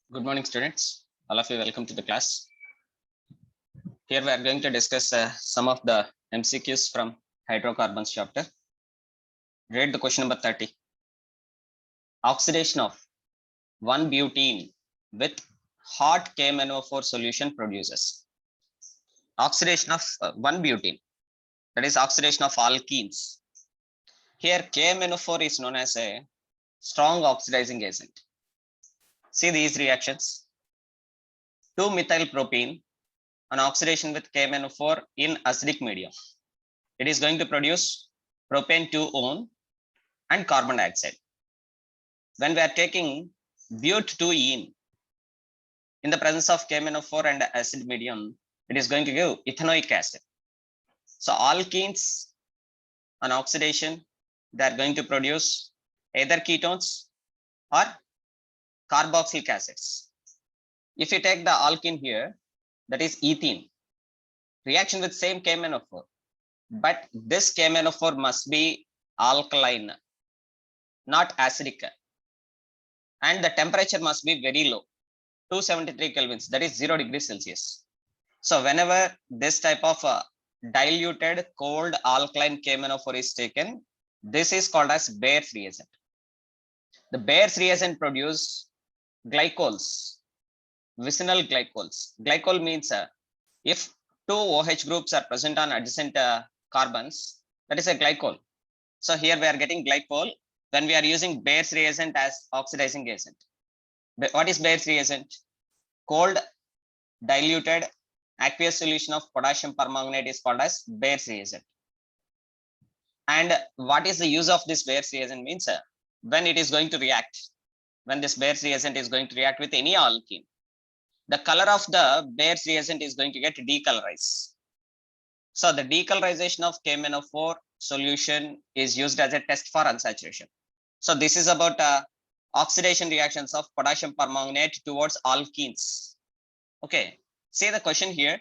Good morning, students. All of you, welcome to the class. Here we are going to discuss some of the MCQs from hydrocarbons chapter. Read the question number 30. Oxidation of 1-butene with hot KMnO4 solution produces. Oxidation of 1-butene, that is oxidation of alkenes. Here KMnO4 is known as a strong oxidizing agent. See these reactions. 2-methylpropene, an oxidation with KMnO4 in acidic medium. It is going to produce propane 2-one and carbon dioxide. When we are taking but2-ene in the presence of KMnO4 and acid medium, it is going to give ethanoic acid. So alkenes, an oxidation, they are going to produce either ketones or carboxylic acids. If you take the alkene here, that is ethene, reaction with same KMnO4, but this KMnO4 must be alkaline, not acidic, and the temperature must be very low, 273 kelvins, that is 0 degrees Celsius. So whenever this type of diluted cold alkaline KMnO4 is taken, this is called as Bayer's reagent. The Bayer's reagent produce glycols, vicinal glycols. Glycol means if two OH groups are present on adjacent carbons, that is a glycol. So here we are getting glycol when we are using Bayer's reagent as oxidizing agent. What is Bayer's reagent? Cold diluted aqueous solution of potassium permanganate is called as Bayer's reagent. And what is the use of this Bayer's reagent means when it is going to react, when this Bayer's reagent is going to react with any alkene, the color of the Bayer's reagent is going to get decolorized. So the decolorization of KMnO4 solution is used as a test for unsaturation. So this is about oxidation reactions of potassium permanganate towards alkenes. Okay, see the question here.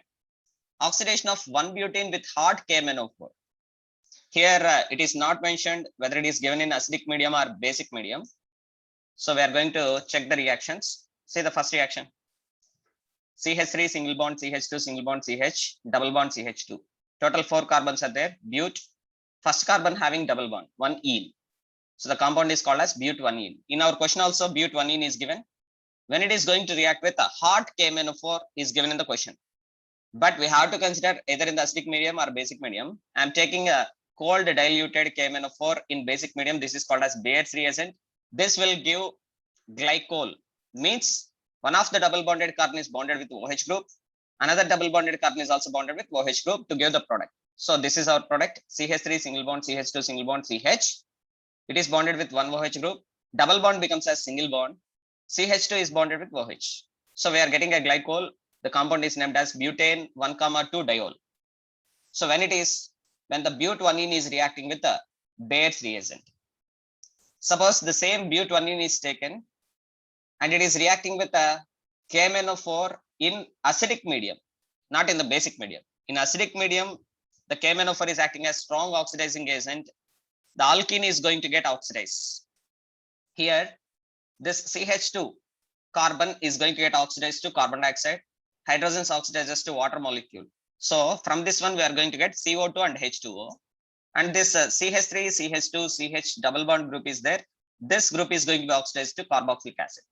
Oxidation of 1-butene with hot KMnO4. Here it is not mentioned whether it is given in acidic medium or basic medium. So we are going to check the reactions. See the first reaction. CH3 single bond CH2 single bond CH double bond CH2. Total 4 carbons are there. But first carbon having double bond, 1-ene. So the compound is called as but1-ene. In our question also but1-ene is given. When it is going to react with a hot KMnO4 is given in the question. But we have to consider either in the acidic medium or basic medium. I am taking a cold diluted KMnO4 in basic medium. This is called as Bayer's reagent. This will give glycol, means one of the double bonded carbon is bonded with OH group. Another double bonded carbon is also bonded with OH group to give the product. So this is our product, CH3 single bond, CH2 single bond, CH. It is bonded with one OH group. Double bond becomes a single bond. CH2 is bonded with OH. So we are getting a glycol. The compound is named as butane 1,2 diol. So when the but1-ene is reacting with the Bayer's reagent. Suppose the same but1-ene is taken and it is reacting with a KMnO4 in acidic medium, not in the basic medium. In acidic medium, the KMnO4 is acting as strong oxidizing agent. The alkene is going to get oxidized. Here, this CH2 carbon is going to get oxidized to carbon dioxide. Hydrogens oxidizes to water molecule. So from this one, we are going to get CO2 and H2O. And this CH3, CH2, CH double bond group is there. This group is going to be oxidized to carboxylic acid.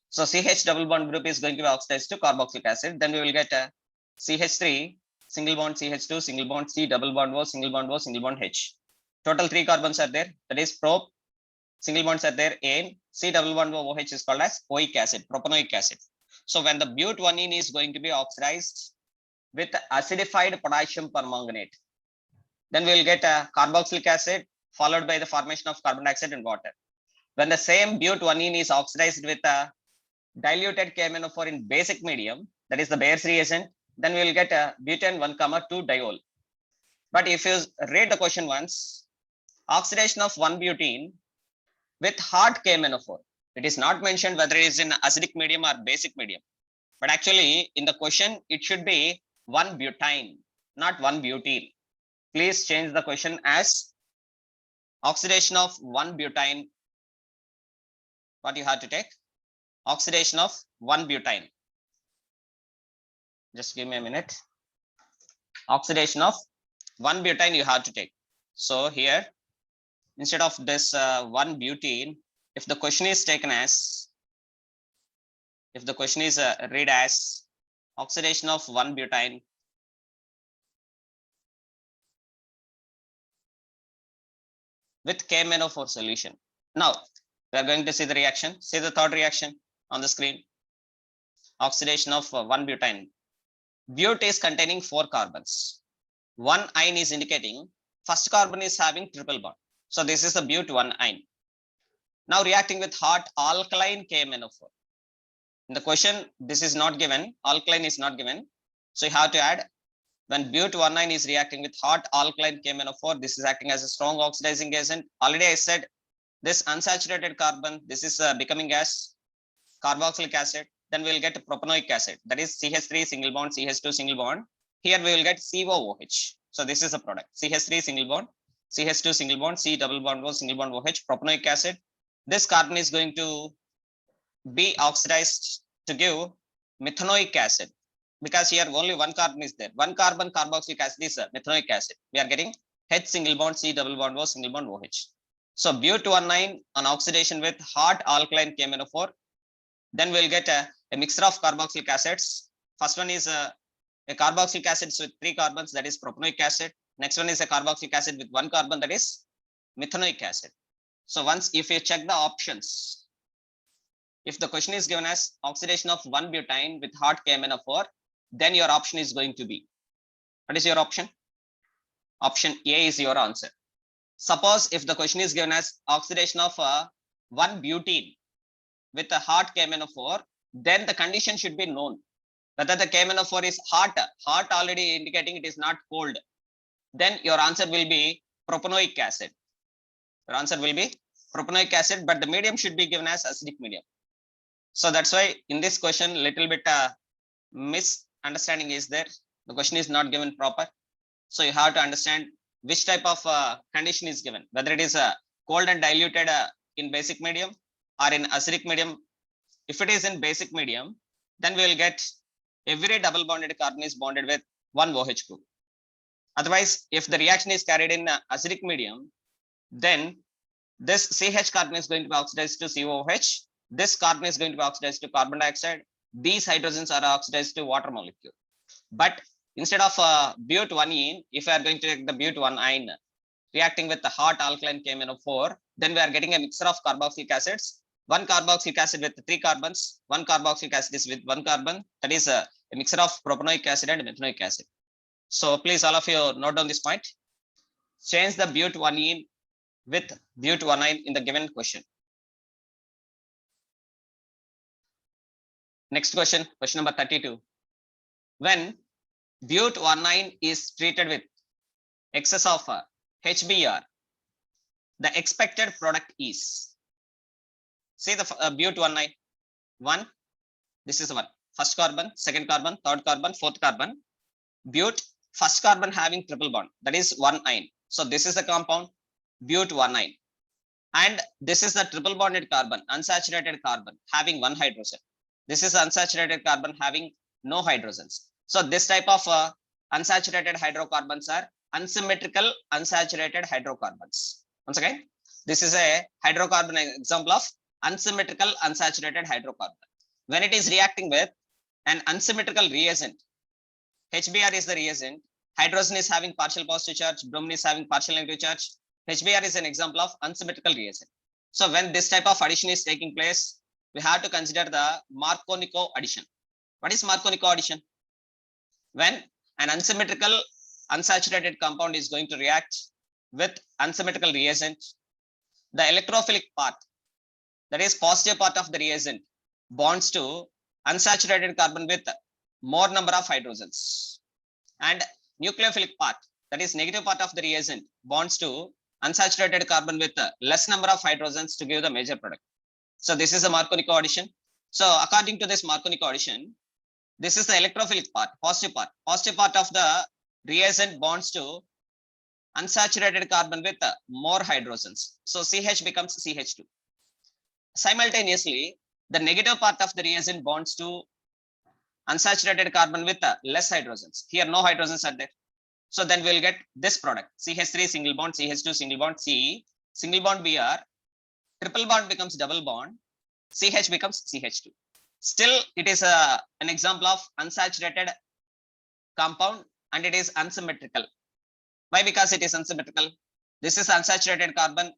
So CH double bond group is going to be oxidized to carboxylic acid. Then we will get a CH3, single bond CH2, single bond C, double bond O, single bond O, single bond H. Total 3 carbons are there. That is prop, single bonds are there, N, C double bond O, OH is called as oic acid, propanoic acid. So when the but1-ene is going to be oxidized with acidified potassium permanganate, then we will get a carboxylic acid followed by the formation of carbon dioxide and water. When the same but1-ene is oxidized with a diluted KMnO4 in basic medium, that is the Bayer's reagent, then we will get a butane 1,2 diol. But if you read the question once, oxidation of 1-butene with hot KMnO4, it is not mentioned whether it is in acidic medium or basic medium. But actually in the question, it should be 1-butene, not 1-butene. Please change the question as oxidation of 1-butene. What you have to take? oxidation of 1-butene. Just give me a minute. Oxidation of 1-butene you have to take. So here, instead of this 1-butene, if the question is taken as, if the question is read as oxidation of 1-butene with KMnO4 solution. Now, we are going to see the reaction. See the third reaction on the screen. Oxidation of 1-butene. But is containing 4 carbons. 1 ion is indicating first carbon is having triple bond. So this is the but 1 ion. Now reacting with hot alkaline KMnO4. In the question, this is not given. Alkaline is not given. So you have to add, when but 1 ion is reacting with hot alkaline KMnO4, this is acting as a strong oxidizing agent. Already I said this unsaturated carbon, this is becoming as carboxylic acid. Then we will get propanoic acid, that is CH3 single bond, CH2 single bond. Here we will get COOH. So this is a product, CH3 single bond, CH2 single bond, C double bond O single bond OH, propanoic acid. This carbon is going to be oxidized to give methanoic acid, because here only 1 carbon is there. 1 carbon carboxylic acid is methanoic acid. We are getting H single bond, C double bond O single bond OH. So but 1 ion on oxidation with hot alkaline KMnO4, then we'll get a mixture of carboxylic acids. First one is a carboxylic acid with 3 carbons, that is propanoic acid. Next one is a carboxylic acid with 1 carbon, that is methanoic acid. So once if you check the options, if the question is given as oxidation of 1-butene with hot KMnO4, then your option is going to be, what is your option? Option A is your answer. Suppose if the question is given as oxidation of 1-butene with a hot KMnO4, then the condition should be known. Whether the KMnO4 is hot already indicating it is not cold, then your answer will be propanoic acid. Your answer will be propanoic acid, but the medium should be given as acidic medium. So that's why in this question, little bit misunderstanding is there. The question is not given proper. So you have to understand which type of condition is given, whether it is cold and diluted in basic medium or in acidic medium. If it is in basic medium, then we will get every double bonded carbon is bonded with 1 OH group. Otherwise, if the reaction is carried in acidic medium, then this CH carbon is going to be oxidized to COOH. This carbon is going to be oxidized to carbon dioxide. These hydrogens are oxidized to water molecule. But instead of but 1 ion, if we are going to take the but 1 ion reacting with the hot alkaline KMnO4, then we are getting a mixture of carboxylic acids. 1 carboxylic acid with 3 carbons, 1 carboxylic acid is with 1 carbon, that is a mixture of propanoic acid and methanoic acid. So please all of you note down this point. Change the but 1 ion with but 1 ion in the given question. Next question, question number 32. When but 1 ion is treated with excess of HBr, the expected product is, see the but 1 ion, 1, this is 1, first carbon, second carbon, third carbon, fourth carbon. But first carbon having triple bond, that is 1 ion. So this is the compound but 1 ion, and this is the triple bonded carbon, unsaturated carbon having 1 hydrogen. This is unsaturated carbon having no hydrogens. So this type of unsaturated hydrocarbons are unsymmetrical unsaturated hydrocarbons. Once again, this is a hydrocarbon example of unsymmetrical unsaturated hydrocarbon. When it is reacting with an unsymmetrical reagent, HBr is the reagent, hydrogen is having partial positive charge, bromine is having partial negative charge. HBr is an example of unsymmetrical reagent. So when this type of addition is taking place, we have to consider the Markovnikov addition. What is Markovnikov addition? When an unsymmetrical unsaturated compound is going to react with unsymmetrical reagent, the electrophilic part, that is positive part of the reagent, bonds to unsaturated carbon with more number of hydrogens, and nucleophilic part, that is negative part of the reagent, bonds to unsaturated carbon with less number of hydrogens to give the major product. So this is the Markovnikov addition. So according to this Markovnikov addition, this is the electrophilic part, positive part. Positive part of the reagent bonds to unsaturated carbon with more hydrogens. So CH becomes CH2. Simultaneously, the negative part of the reagent bonds to unsaturated carbon with less hydrogens. Here no hydrogens are there. So then we'll get this product, CH3 single bond, CH2 single bond, C, single bond Br, triple bond becomes double bond, CH becomes CH2. Still, it is an example of unsaturated compound and it is unsymmetrical. Why? Because it is unsymmetrical. This is unsaturated carbon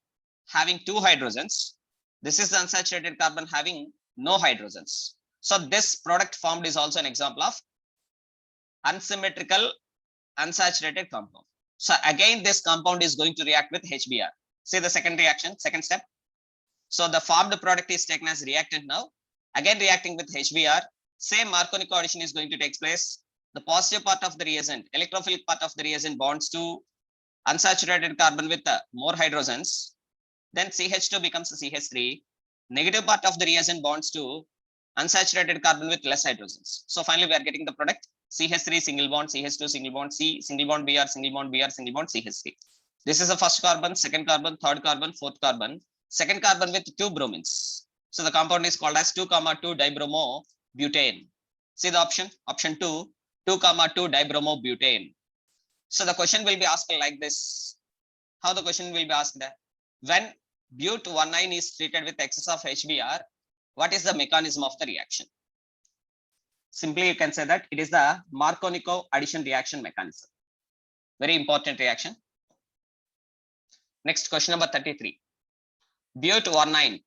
having two hydrogens. This is unsaturated carbon having no hydrogens. So this product formed is also an example of unsymmetrical unsaturated compound. So again, this compound is going to react with HBr. See the second reaction, second step. So the formed product is taken as reactant now. Again, reacting with HBr, same Marconi addition is going to take place. The positive part of the reagent, electrophilic part of the reagent bonds to unsaturated carbon with more hydrogens. Then CH2 becomes CH3. Negative part of the reagent bonds to unsaturated carbon with less hydrogens. So finally, we are getting the product CH3 single bond, CH2 single bond, C single bond Br, single bond Br, single bond CH3. This is the first carbon, second carbon, third carbon, fourth carbon, second carbon with two bromines. So the compound is called as 2,2 dibromobutane. See the option, option 2, 2,2 dibromobutane. So the question will be asked like this. How the question will be asked? When but-1,9 is treated with excess of HBr, what is the mechanism of the reaction? Simply, you can say that it is the Markovnikov addition reaction mechanism. Very important reaction. Next, question number 33. But-1,9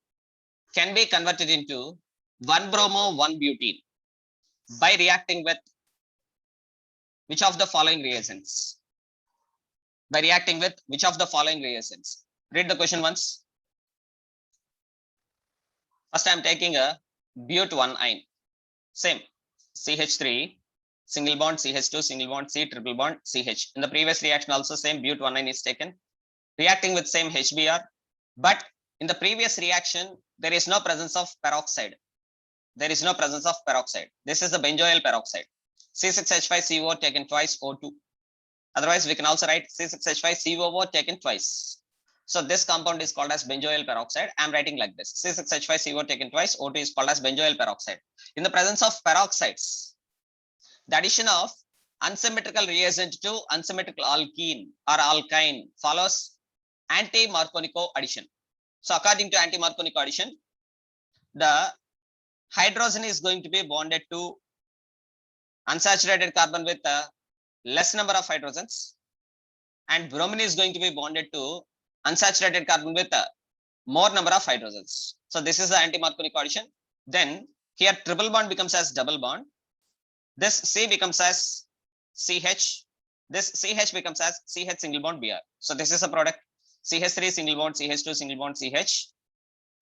can be converted into 1-bromo-1-butene by reacting with which of the following reagents? By reacting with which of the following reagents? Read the question once. First, I am taking a but-1,9. Same. CH3, single bond, CH2, single bond, C, triple bond, CH. In the previous reaction also same but-1,9 is taken. Reacting with same HBr. But in the previous reaction, there is no presence of peroxide. There is no presence of peroxide. This is the benzoyl peroxide. C6H5CO taken twice, O2. Otherwise, we can also write C6H5COO taken twice. So this compound is called as benzoyl peroxide. I am writing like this. C6H5CO taken twice, O2 is called as benzoyl peroxide. In the presence of peroxides, the addition of unsymmetrical reagent to unsymmetrical alkene or alkyne follows anti-Markovnikov addition. So according to anti-Markovnikov addition, the hydrogen is going to be bonded to unsaturated carbon with a less number of hydrogens, and bromine is going to be bonded to unsaturated carbon with a more number of hydrogens. So this is the anti-Markovnikov addition. Then here triple bond becomes as double bond. This C becomes as CH. This CH becomes as CH single bond Br. So this is a product. CH3 single bond, CH2 single bond, CH.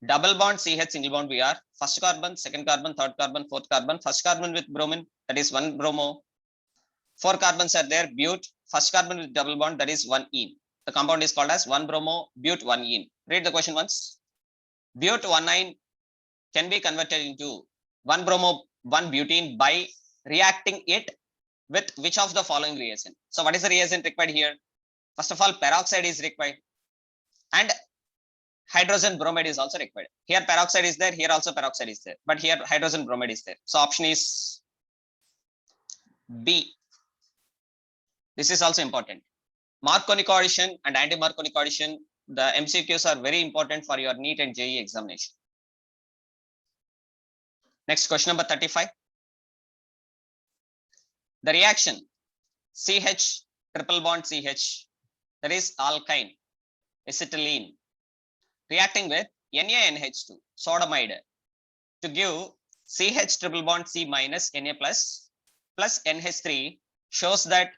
Double bond CH single bond Br. First carbon, second carbon, third carbon, fourth carbon. First carbon with bromine, that is 1-bromo. 4 carbons are there, but. First carbon with double bond, that is 1-ene. The compound is called as 1-bromo-but-1-ene. Read the question once. But-1,9 can be converted into 1-bromo-1-butene by reacting it with which of the following reagent? So what is the reagent required here? First of all, peroxide is required and hydrogen bromide is also required. Here peroxide is there, here also peroxide is there, but here hydrogen bromide is there. So option is B. This is also important. Markovnikov addition and anti-Markovnikov addition, the MCQs are very important for your NEET and JEE examination. Next, question number 35. The reaction CH triple bond CH, that is alkyne acetylene, reacting with NaNH2 sodamide to give CH triple bond C minus Na plus NH3 shows that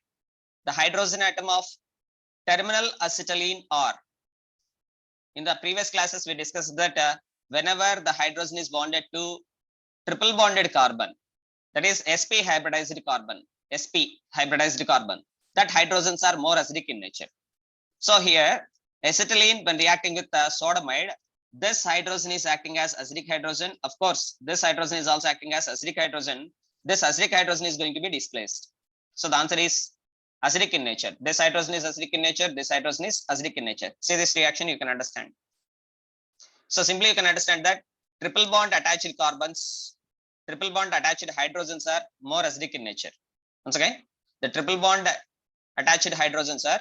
the hydrogen atom of terminal acetylene R. In the previous classes, we discussed that whenever the hydrogen is bonded to triple bonded carbon, that is sp hybridized carbon, that hydrogens are more acidic in nature. So here, acetylene, when reacting with sodamide, this hydrogen is acting as acidic hydrogen. Of course, this hydrogen is also acting as acidic hydrogen. This acidic hydrogen is going to be displaced. So the answer is acidic in nature. This hydrogen is acidic in nature. This hydrogen is acidic in nature. See this reaction, you can understand. So simply you can understand that triple bond attached carbons, triple bond attached hydrogens are more acidic in nature. Once again, the triple bond attached hydrogens are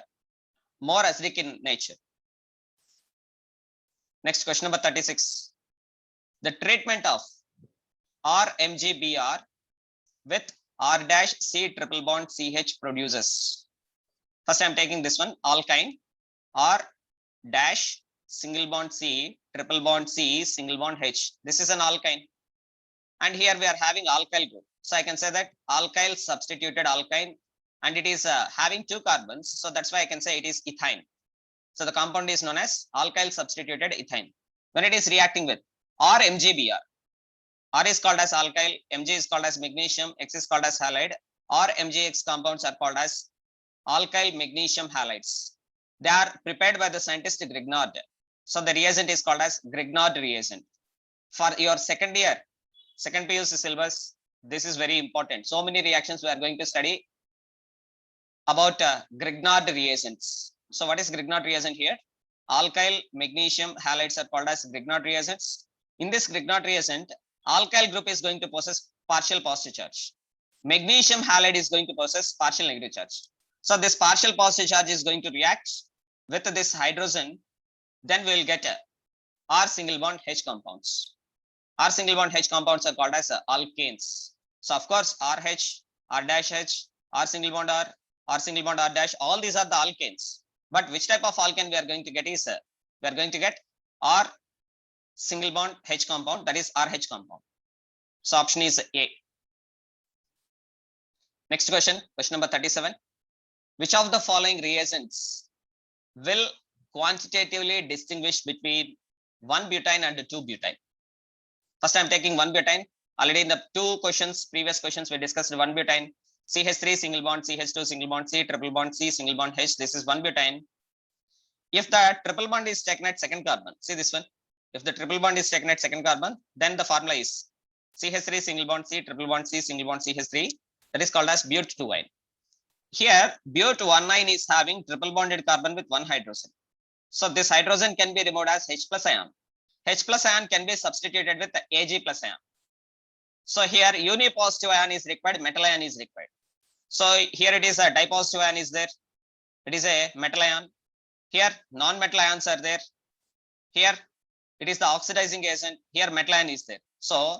more acidic in nature. Next, question number 36. The treatment of RMGBr with R dash C triple bond CH produces. First, I am taking this one, alkyne, R dash single bond C, triple bond C, single bond H. This is an alkyne. And here we are having alkyl group. So I can say that alkyl substituted alkyne, and it is having 2 carbons. So that's why I can say it is ethyne. So the compound is known as alkyl substituted ethyne. When it is reacting with RMGBr, R is called as alkyl, Mg is called as magnesium, X is called as halide. RMGX compounds are called as alkyl magnesium halides. They are prepared by the scientist Grignard. So the reagent is called as Grignard reagent. For your second year, second PUC syllabus, this is very important. So many reactions we are going to study about Grignard reagents. So what is Grignard reagent here? Alkyl magnesium halides are called as Grignard reagents. In this Grignard reagent, alkyl group is going to possess partial positive charge. Magnesium halide is going to possess partial negative charge. So this partial positive charge is going to react with this hydrogen. Then we will get R single bond H compounds. R single bond H compounds are called as alkanes. So of course, RH, R dash H, R single bond R single bond R dash, all these are the alkanes. But which type of alkane we are going to get is, we are going to get R single bond H compound, that is RH compound. So option is A. Next question, question number 37. Which of the following reagents will quantitatively distinguish between 1-butene and 2-butene? First, I am taking 1-butene. Already in the 2 questions, previous questions, we discussed 1-butene. CH3 single bond, CH2 single bond, C triple bond, C single bond H. This is 1-butene. If the triple bond is taken at second carbon, see this one. If the triple bond is taken at second carbon, then the formula is CH3 single bond, C triple bond, C single bond, CH3. That is called as but2ine. Here, but1ine is having triple bonded carbon with 1 hydrogen. So this hydrogen can be removed as H plus ion. H plus ion can be substituted with Ag plus ion. So here unipositive ion is required, metal ion is required. So here it is a dipositive ion is there. It is a metal ion. Here non-metal ions are there. Here it is the oxidizing agent. Here metal ion is there. So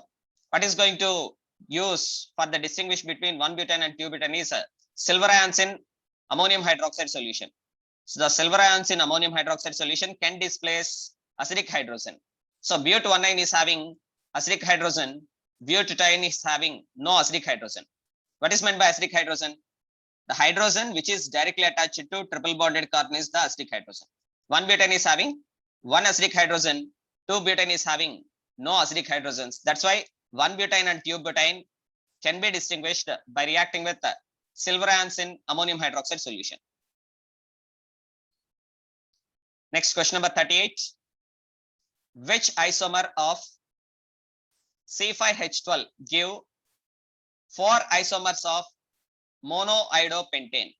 what is going to use for the distinguish between 1-butene and 2-butene is silver ions in ammonium hydroxide solution. So the silver ions in ammonium hydroxide solution can displace acidic hydrogen. So but1ine is having acidic hydrogen. But2ine is having no acidic hydrogen. What is meant by acidic hydrogen? The hydrogen which is directly attached to triple bonded carbon is the acidic hydrogen. 1-butene is having 1 acidic hydrogen. 2-butene is having no acidic hydrogens. That's why 1-butene and 2-butene can be distinguished by reacting with silver ions in ammonium hydroxide solution. Next, question number 38. Which isomer of C5H12 give 4 isomers of monoidopentane?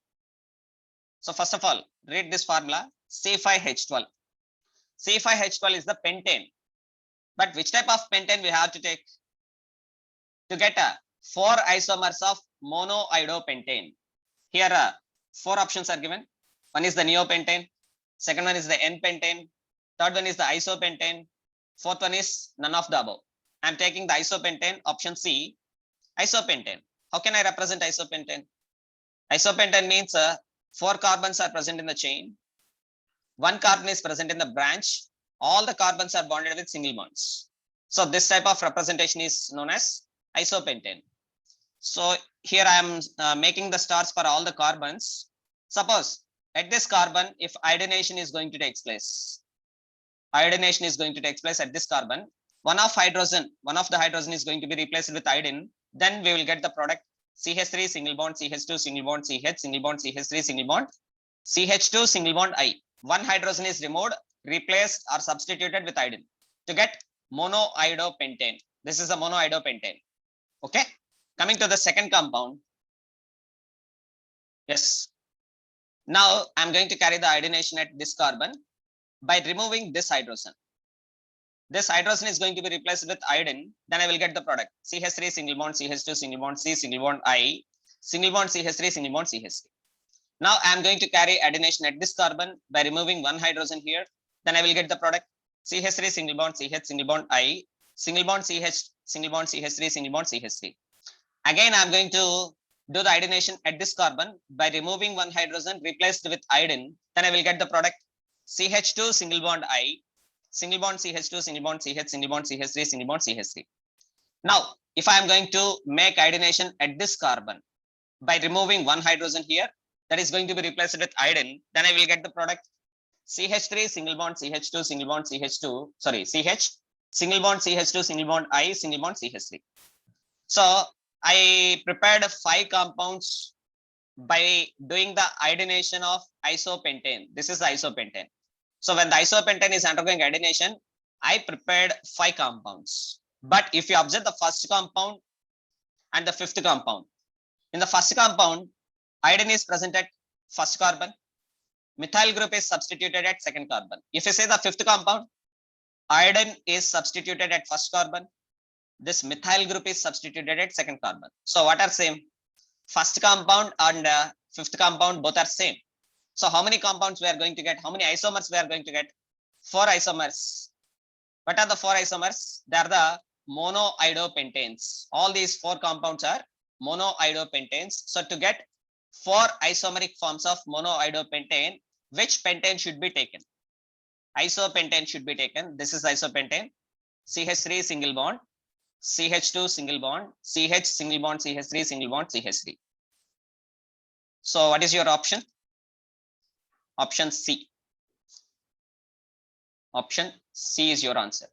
So first of all, read this formula C5H12. C5H12 is the pentane. But which type of pentane we have to take to get 4 isomers of monoidopentane? Here 4 options are given. One is the neopentane, second one is the N-pentane, third one is the isopentane, fourth one is none of the above. I am taking the isopentane, option C, isopentane. How can I represent isopentane? Isopentane means 4 carbons are present in the chain, 1 carbon is present in the branch, all the carbons are bonded with single bonds. So this type of representation is known as isopentane. So here I am making the stars for all the carbons. Suppose at this carbon, if iodination is going to take place, iodination is going to take place at this carbon, one of the hydrogen is going to be replaced with iodine, then we will get the product CH3 single bond, CH2 single bond, CH single bond, CH3 single bond, CH2 single bond I. 1 hydrogen is removed, replaced or substituted with iodine to get monoidopentane. This is a monoidopentane. Okay. Coming to the second compound. Yes. Now I'm going to carry the iodination at this carbon by removing this hydrogen. this hydrogen is going to be replaced with iodine, then I will get the product CH3 single bond CH2 single bond C single bond I single bond CH3 single bond CH3. Now I am going to carry adenation at this carbon by removing one hydrogen here. Then I will get the product CH3 single bond CH single bond I single bond CH single bond CH3 single bond CH3. Again, I am going to do the iodination at this carbon by removing one hydrogen replaced with iodine. Then I will get the product CH2 single bond I single bond CH2 single bond CH single bond CH3 single bond CH3. Now, if I am going to make iodination at this carbon by removing one hydrogen here, that is going to be replaced with iodine, then I will get the product CH3 single bond CH2 single bond CH2, sorry, CH single bond CH2 single bond I single bond CH3. So I prepared 5 compounds by doing the iodination of isopentane. This is the isopentane. So when the isopentane is undergoing iodination, I prepared 5 compounds. But if you observe the first compound and the fifth compound, in the first compound, iodine is present at first carbon, methyl group is substituted at second carbon. If you say the fifth compound, iodine is substituted at first carbon, this methyl group is substituted at second carbon. So what are same? First compound and fifth compound both are same. So how many compounds we are going to get? How many isomers we are going to get? 4 isomers. What are the 4 isomers? They are the monoiodopentenes. All these 4 compounds are monoiodopentenes. So to get 4 isomeric forms of monoiodopentane, which pentane should be taken? Isopentane should be taken. This is isopentane. CH3 single bond, CH2 single bond, CH single bond, CH3 single bond, CH3. So what is your option? Option C. Option C is your answer.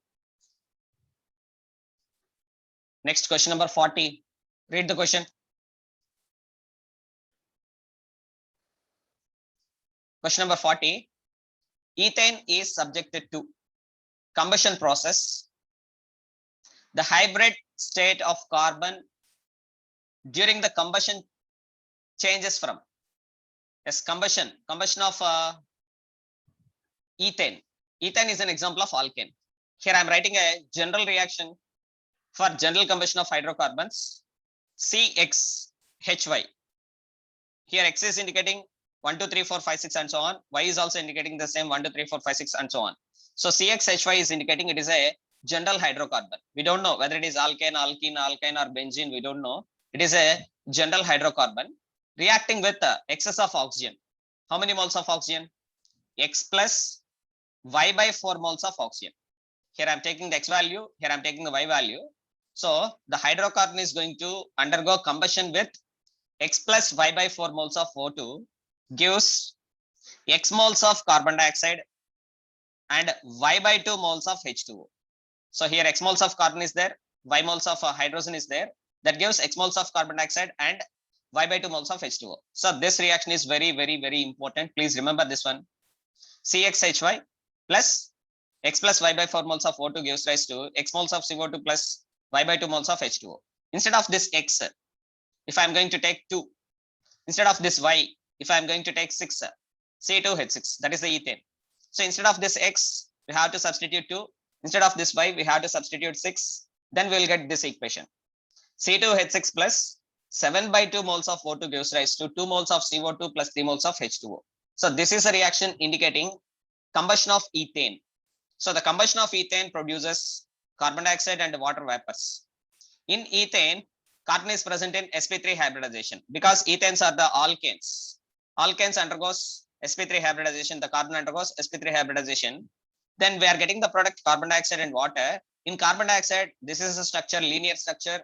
Next, question number 40. Read the question. Question number 40. Ethane is subjected to combustion process. The hybrid state of carbon during the combustion changes from, yes, combustion of ethane. Ethane is an example of alkane. Here I am writing a general reaction for general combustion of hydrocarbons, CXHY. Here X is indicating 1, 2, 3, 4, 5, 6 and so on. Y is also indicating the same 1, 2, 3, 4, 5, 6 and so on. So CXHY is indicating it is a general hydrocarbon. We don't know whether it is alkane, alkene, alkyne or benzene. We don't know. It is a general hydrocarbon reacting with excess of oxygen. How many moles of oxygen? X plus Y by 4 moles of oxygen. Here I am taking the X value. Here I am taking the Y value. So the hydrocarbon is going to undergo combustion with X plus Y by 4 moles of O2 gives X moles of carbon dioxide and Y by 2 moles of H2O. So here X moles of carbon is there, Y moles of hydrogen is there. That gives X moles of carbon dioxide and Y by 2 moles of H2O. So this reaction is very, very, very important. Please remember this one. CXHY plus X plus Y by 4 moles of O2 gives rise to X moles of CO2 plus Y by 2 moles of H2O. Instead of this X, if I am going to take 2, instead of this Y, if I am going to take 6, C2H6, that is the ethane. So instead of this X, we have to substitute 2. Instead of this Y, we have to substitute 6. Then we will get this equation. C2H6 plus 7 by 2 moles of O2 gives rise to 2 moles of CO2 plus 3 moles of H2O. So this is a reaction indicating combustion of ethane. So the combustion of ethane produces carbon dioxide and water vapors. In ethane, carbon is present in sp3 hybridization because ethanes are the alkanes. Alkanes undergoes sp3 hybridization. The carbon undergoes sp3 hybridization. Then we are getting the product carbon dioxide and water. In carbon dioxide, this is a structure, linear structure,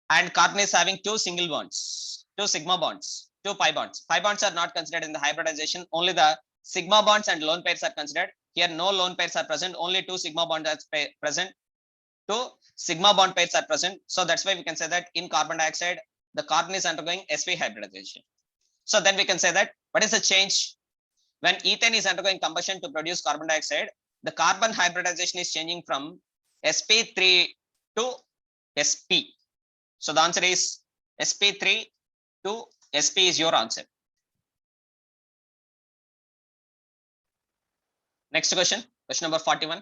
and carbon is having 2 single bonds, 2 sigma bonds, 2 pi bonds. Pi bonds are not considered in the hybridization. Only the sigma bonds and lone pairs are considered. Here no lone pairs are present. Only 2 sigma bonds are present. 2 sigma bond pairs are present. So that's why we can say that in carbon dioxide, the carbon is undergoing sp hybridization. So then we can say that what is the change? When ethane is undergoing combustion to produce carbon dioxide, the carbon hybridization is changing from sp3 to sp. So the answer is sp3 to sp is your answer. Next question, question number 41.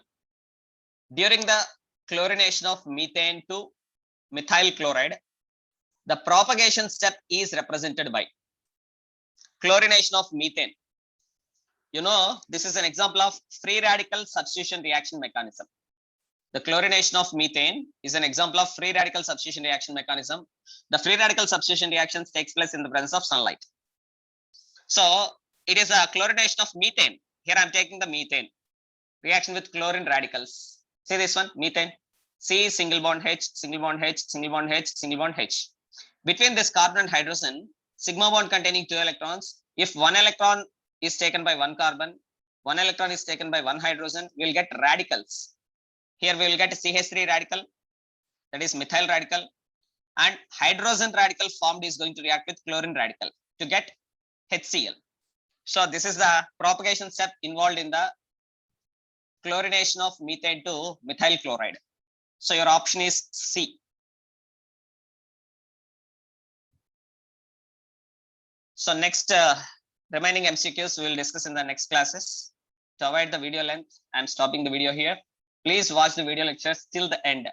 During the chlorination of methane to methyl chloride, the propagation step is represented by chlorination of methane. You know, this is an example of free radical substitution reaction mechanism. The chlorination of methane is an example of free radical substitution reaction mechanism. The free radical substitution reactions takes place in the presence of sunlight. So it is a chlorination of methane. Here I am taking the methane reaction with chlorine radicals. See this one, methane. C single bond H, single bond H, single bond H, single bond H. Between this carbon and hydrogen, sigma bond containing 2 electrons. If one electron is taken by one carbon, one electron is taken by one hydrogen, we will get radicals. Here we will get CH3 radical, that is methyl radical, and hydrogen radical formed is going to react with chlorine radical to get HCl. So this is the propagation step involved in the chlorination of methane to methyl chloride. So your option is C. So next remaining MCQs we will discuss in the next classes. To avoid the video length, I am stopping the video here. Please watch the video lectures till the end.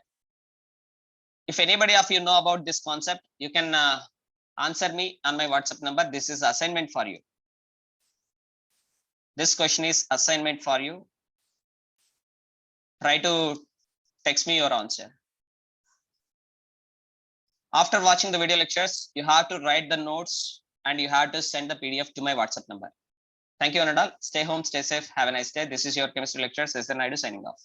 If anybody of you know about this concept, you can answer me on my WhatsApp number. This is assignment for you. This question is assignment for you. Try to text me your answer. After watching the video lectures, you have to write the notes and you have to send the PDF to my WhatsApp number. Thank you, Anadal. Stay home, stay safe. Have a nice day. This is your chemistry lecturer, Cesar Naidu, signing off.